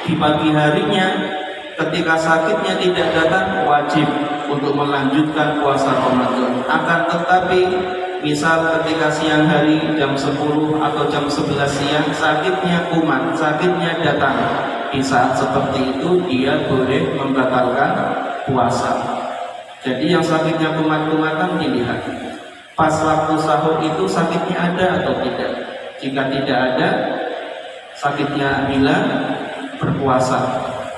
di pagi harinya ketika sakitnya tidak datang, wajib untuk melanjutkan puasa Ramadan. Akan tetapi misal ketika siang hari jam 10 atau jam 11 siang sakitnya kumat, sakitnya datang, di saat seperti itu dia boleh membatalkan puasa. Jadi yang sakitnya kumat-kumatan dilihat pas waktu sahur itu sakitnya ada atau tidak. Jika tidak ada, sakitnya hilang, berpuasa.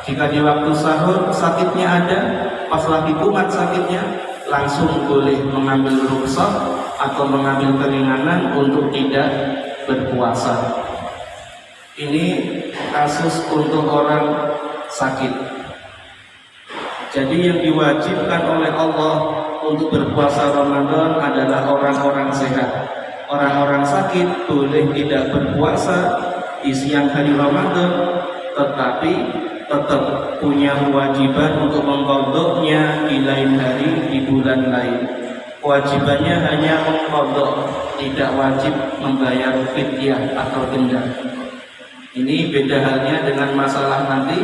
Jika di waktu sahur sakitnya ada, pas lagi kumat sakitnya, langsung boleh mengambil rukhsah atau mengambil keringanan untuk tidak berpuasa. Ini kasus untuk orang sakit. Jadi yang diwajibkan oleh Allah untuk berpuasa Ramadan adalah orang-orang sehat. Orang-orang sakit boleh tidak berpuasa di siang hari Ramadan, tetapi tetap punya kewajiban untuk mengqadha'nya di lain hari, di bulan lain. Kewajibannya hanya mengqadha', tidak wajib membayar fidyah atau denda. Ini beda halnya dengan masalah nanti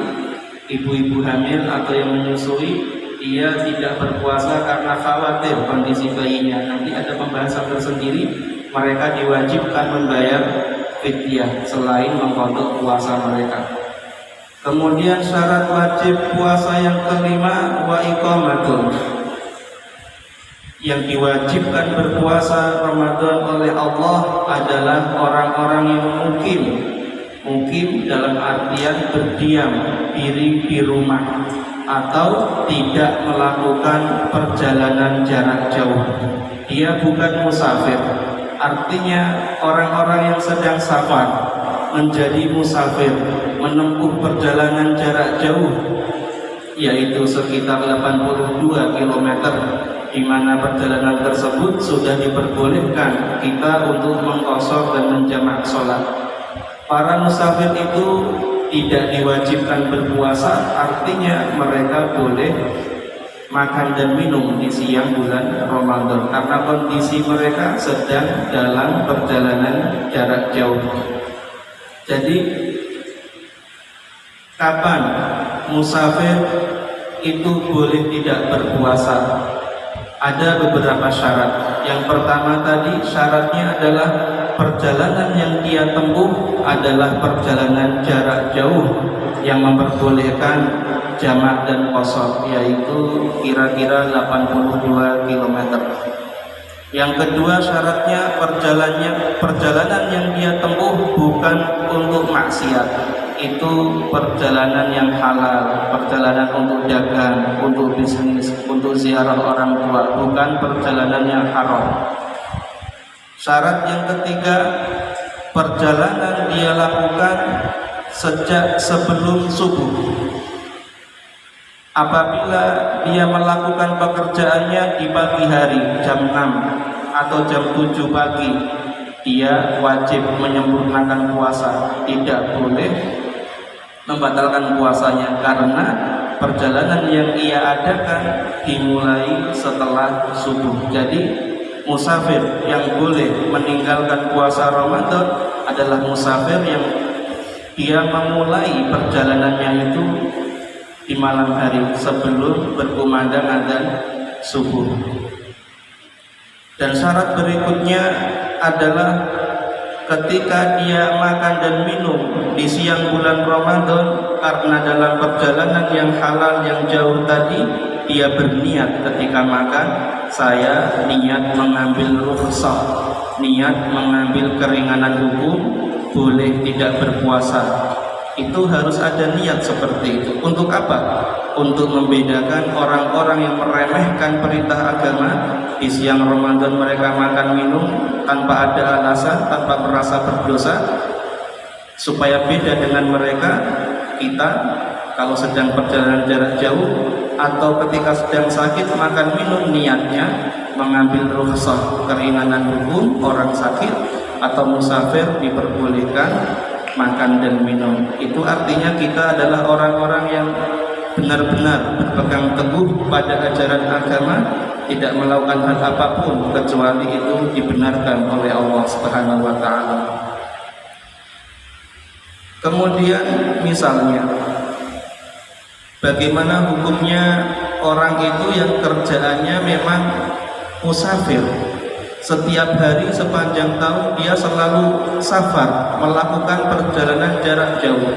ibu-ibu hamil atau yang menyusui, dia tidak berpuasa karena khawatir kondisi bayinya. Nanti ada pembahasan tersendiri, mereka diwajibkan membayar fidyah selain mengqadha' puasa mereka. Kemudian syarat wajib puasa yang kelima, wa iqamatun. Yang diwajibkan berpuasa Ramadan oleh Allah adalah orang-orang yang mukim dalam artian berdiam diri di rumah atau tidak melakukan perjalanan jarak jauh. Dia bukan musafir. Artinya orang-orang yang sedang safar menjadi musafir, menempuh perjalanan jarak jauh, yaitu sekitar 82 km, di mana perjalanan tersebut sudah diperbolehkan kita untuk mengqashar dan menjamak sholat. Para musafir itu tidak diwajibkan berpuasa, artinya mereka boleh makan dan minum di siang bulan Ramadan karena kondisi mereka sedang dalam perjalanan jarak jauh. Jadi kapan musafir itu boleh tidak berpuasa? Ada beberapa syarat. Yang pertama tadi syaratnya adalah perjalanan yang dia tempuh adalah perjalanan jarak jauh yang memperbolehkan jamak dan qashar, yaitu kira-kira 82 km. Yang kedua syaratnya perjalanan yang dia tempuh bukan untuk maksiat. Itu perjalanan yang halal, perjalanan untuk dagang, untuk bisnis, untuk ziarah orang tua, bukan perjalanan yang haram. Syarat yang ketiga, perjalanan dia lakukan sejak sebelum subuh. Apabila dia melakukan pekerjaannya di pagi hari jam 6 atau jam 7 pagi, dia wajib menyempurnakan puasa, tidak boleh membatalkan puasanya karena perjalanan yang ia adakan dimulai setelah subuh. Jadi musafir yang boleh meninggalkan puasa Ramadan adalah musafir yang dia memulai perjalanannya itu di malam hari sebelum berkumandang adzan subuh. Dan syarat berikutnya adalah ketika dia makan dan minum di siang bulan Ramadan karena dalam perjalanan yang halal yang jauh tadi, dia berniat ketika makan, saya niat mengambil rukhsah, niat mengambil keringanan hukum, boleh tidak berpuasa. Itu harus ada niat seperti itu. Untuk apa? Untuk membedakan orang-orang yang meremehkan perintah agama. Di siang Ramadan mereka makan minum tanpa ada alasan, tanpa merasa berdosa. Supaya beda dengan mereka, kita kalau sedang perjalanan jarak jauh atau ketika sedang sakit makan minum, niatnya mengambil rukhsah, keringanan hukum. Orang sakit atau musafir diperbolehkan makan dan minum. Itu artinya kita adalah orang-orang yang benar-benar berpegang teguh pada ajaran agama, tidak melakukan hal apapun kecuali itu dibenarkan oleh Allah Subhanahu wa taala. Kemudian misalnya Bagaimana hukumnya orang itu yang kerjaannya memang musafir? Setiap hari sepanjang tahun dia selalu safar, melakukan perjalanan jarak jauh.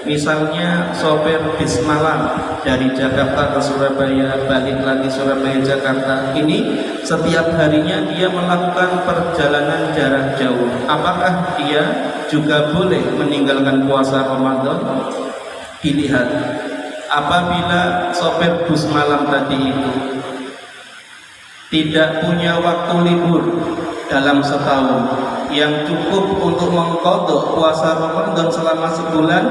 Misalnya sopir bis malam dari Jakarta ke Surabaya, balik lagi Surabaya Jakarta. Ini setiap harinya dia melakukan perjalanan jarak jauh. Apakah dia juga boleh meninggalkan puasa Ramadan? Dilihat, apabila sopir bus malam tadi itu tidak punya waktu libur dalam setahun yang cukup untuk mengqadha puasa Ramadan selama sebulan,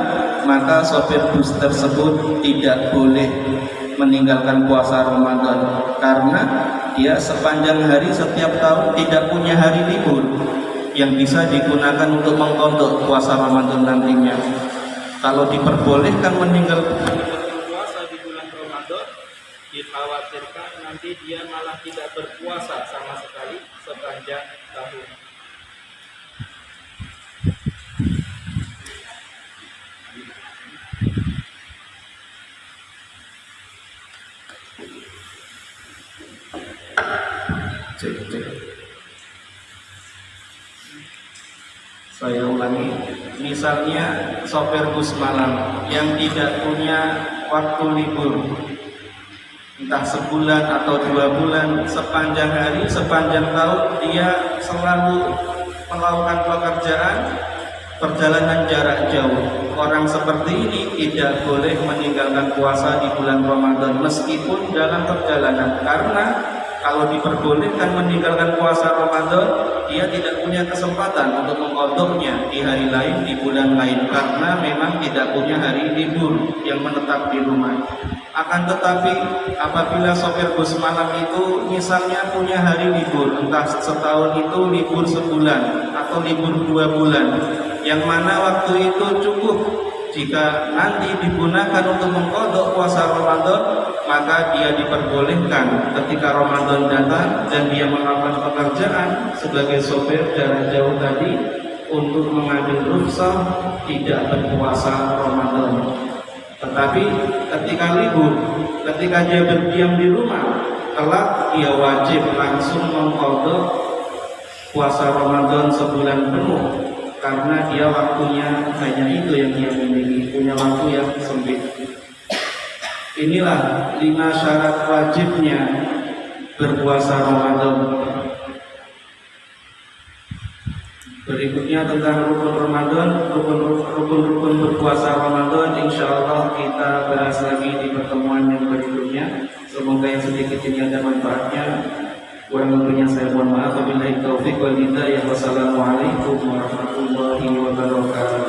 maka sopir bus tersebut tidak boleh meninggalkan puasa Ramadan, karena dia sepanjang hari setiap tahun tidak punya hari libur yang bisa digunakan untuk mengqadha puasa Ramadan nantinya. Kalau diperbolehkan meninggalkan puasa di bulan Ramadan, dikhawatirkan nanti dia malah tidak berpuasa sama sekali sepanjang tahun. Saya ulangi, misalnya sopir bus malam yang tidak punya waktu libur, entah sebulan atau 2 bulan, sepanjang hari, sepanjang tahun dia selalu melakukan pekerjaan perjalanan jarak jauh. Orang seperti ini tidak boleh meninggalkan puasa di bulan Ramadan meskipun dalam perjalanan, karena kalau diperbolehkan meninggalkan puasa Ramadan, dia tidak punya kesempatan untuk mengqadhanya di hari lain, di bulan lain, karena memang tidak punya hari libur yang menetap di rumah. Akan tetapi apabila sopir bus malam itu misalnya punya hari libur, entah setahun itu libur sebulan atau libur 2 bulan, yang mana waktu itu cukup jika nanti digunakan untuk mengqadha puasa Ramadan, maka dia diperbolehkan ketika Ramadan datang dan dia melakukan pekerjaan sebagai sopir jarak jauh tadi untuk mengambil rukhsah tidak berpuasa Ramadan. Tetapi ketika libur, ketika dia berdiam di rumah, kelak dia wajib langsung mengqadha puasa Ramadan sebulan penuh, karena dia waktunya hanya itu yang dia miliki, punya waktu yang sempit. Inilah 5 syarat wajibnya berpuasa Ramadan. Berikutnya tentang rukun Ramadan, rukun berpuasa Ramadan, insya Allah kita bahas lagi di pertemuan yang berikutnya. Semoga yang sedikit ini ada manfaatnya. Kurang lebihnya saya mohon maaf. Wabillahi taufiq wal hidayah. Wassalamualaikum warahmatullahi wabarakatuh.